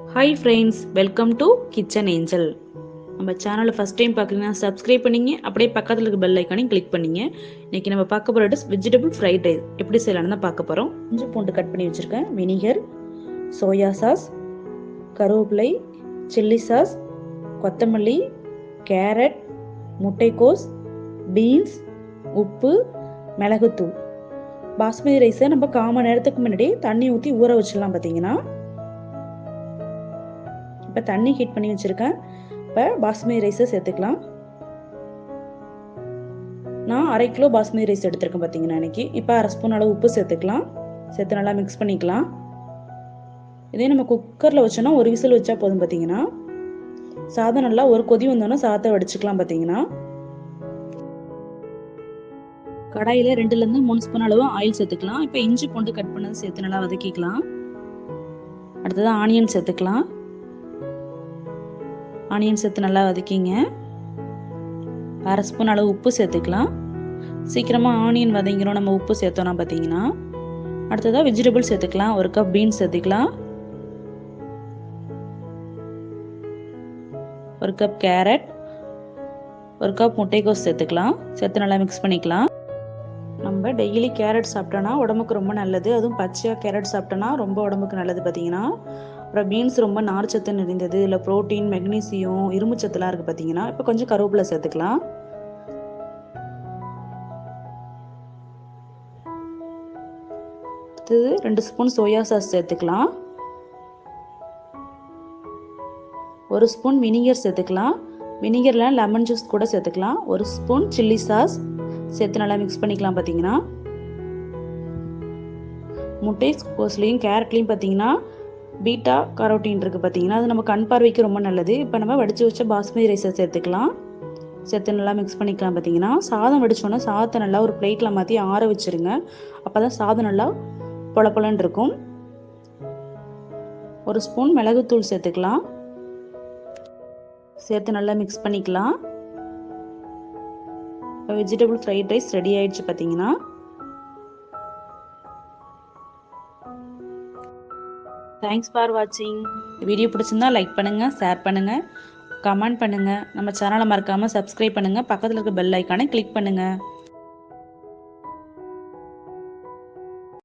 Hi friends, welcome to kitchen angel. நம்ம சேனலை first time பார்க்குறீங்கன்னா சப்ஸ்கிரைப் பண்ணிங்க, அப்படியே பக்கத்தில் இருக்க பெல் ஐக்கானையும் கிளிக் பண்ணிங்க. இன்றைக்கி நம்ம பார்க்க போகிற டிஷ் வெஜிடபிள் ஃப்ரைட் ரைஸ் எப்படி செய்யலாம்னு தான் பார்க்க போகிறோம். இஞ்சி பூண்டு கட் பண்ணி வச்சுருக்கேன், வினிகர், சோயா சாஸ், கருவேப்பிலை, சில்லி சாஸ், கொத்தமல்லி, கேரட், முட்டைக்கோஸ், பீன்ஸ், உப்பு, மிளகுத்தூள். பாஸ்மதி ரைஸை நம்ம 1/4 மணி நேரத்துக்கு முன்னாடி தண்ணி ஊற்றி ஊற வச்சிடலாம். பார்த்தீங்கன்னா இப்போ தண்ணி ஹீட் பண்ணி வச்சுருக்கேன். இப்போ பாஸ்மதி ரைஸை சேர்த்துக்கலாம். நான் 1/2 கிலோ பாஸ்மதி ரைஸ் எடுத்திருக்கேன் பார்த்தீங்கன்னா இன்றைக்கி. இப்போ 1/2 ஸ்பூன் அளவு உப்பு சேர்த்துக்கலாம். சேர்த்து நல்லா மிக்ஸ் பண்ணிக்கலாம். இதே நம்ம குக்கரில் வச்சோன்னா ஒரு விசில் வச்சா போதும். பார்த்தீங்கன்னா சாதம் நல்லா ஒரு கொதி வந்தோன்னா சாதத்தை வடிச்சுக்கலாம். பார்த்தீங்கன்னா கடாயில் 2லேருந்து 3 ஸ்பூன் அளவு ஆயில் சேர்த்துக்கலாம். இப்போ இஞ்சி பூண்டு கட் பண்ணது சேர்த்து நல்லா வதக்கிக்கலாம். அடுத்தது ஆனியன் சேர்த்துக்கலாம். ஆனியன் சேர்த்து நல்லா வதக்கிங்க. 1/2 ஸ்பூன் அளவு உப்பு சேர்த்துக்கலாம். சீக்கிரமாக ஆனியன் வதங்கிரும் நம்ம உப்பு சேர்த்தோன்னா. பார்த்தீங்கன்னா அடுத்ததாக வெஜிடபிள் சேர்த்துக்கலாம். 1 கப் பீன்ஸ் சேர்த்துக்கலாம், 1 கப் கேரட், 1 கப் முட்டைக்கோஸ் சேர்த்துக்கலாம். சேர்த்து நல்லா மிக்ஸ் பண்ணிக்கலாம். நம்ம டெய்லி கேரட் சாப்பிட்டோன்னா உடம்புக்கு ரொம்ப நல்லது. அதுவும் பச்சையாக கேரட் சாப்பிட்டோன்னா ரொம்ப உடம்புக்கு நல்லது. பார்த்தீங்கன்னா அப்புறம் பீன்ஸ் ரொம்ப நார்ச்சத்து நிறைந்தது. இல்லை ப்ரோட்டீன், மெக்னீசியம், இரும்பு சத்துலாம் இருக்குது. பார்த்தீங்கன்னா இப்போ கொஞ்சம் கருவேப்பிலை சேர்த்துக்கலாம். அடுத்தது 2 ஸ்பூன் சோயா சாஸ் சேர்த்துக்கலாம். 1 ஸ்பூன் வினிகர் சேர்த்துக்கலாம். வினிகரில் லெமன் ஜூஸ் கூட சேர்த்துக்கலாம். 1 ஸ்பூன் சில்லி சாஸ் சேர்த்து நல்லா மிக்ஸ் பண்ணிக்கலாம். பார்த்தீங்கன்னா முட்டை கோஸ்லையும் கேரட்லையும் பார்த்தீங்கன்னா பீட்டா கரோட்டின் இருக்குது. பார்த்தீங்கன்னா அது நம்ம கண் பார்வைக்கு ரொம்ப நல்லது. இப்போ நம்ம வடித்து வச்ச பாஸ்மதி ரைஸை சேர்த்துக்கலாம். சேர்த்து நல்லா மிக்ஸ் பண்ணிக்கலாம். பார்த்தீங்கன்னா சாதம் வடித்தோன்னா சாதத்தை நல்லா ஒரு பிளேட்டில் மாற்றி ஆற வச்சுருங்க. அப்போ தான் சாதம் நல்லா பொலப்பொலன்னு இருக்கும். 1 ஸ்பூன் மிளகுத்தூள் சேர்த்துக்கலாம். சேர்த்து நல்லா மிக்ஸ் பண்ணிக்கலாம். இப்போ வெஜிடபிள் ஃப்ரைட் ரைஸ் ரெடி ஆயிடுச்சு. பார்த்தீங்கன்னா தேங்க்ஸ் ஃபார் வாட்சிங். வீடியோ பிடிச்சிருந்தா லைக் பண்ணுங்கள், ஷேர் பண்ணுங்கள், கமெண்ட் பண்ணுங்கள். நம்ம சேனலை மறக்காமல் சப்ஸ்கிரைப் பண்ணுங்கள். பக்கத்தில் இருக்க பெல் ஐக்கானை கிளிக் பண்ணுங்கள்.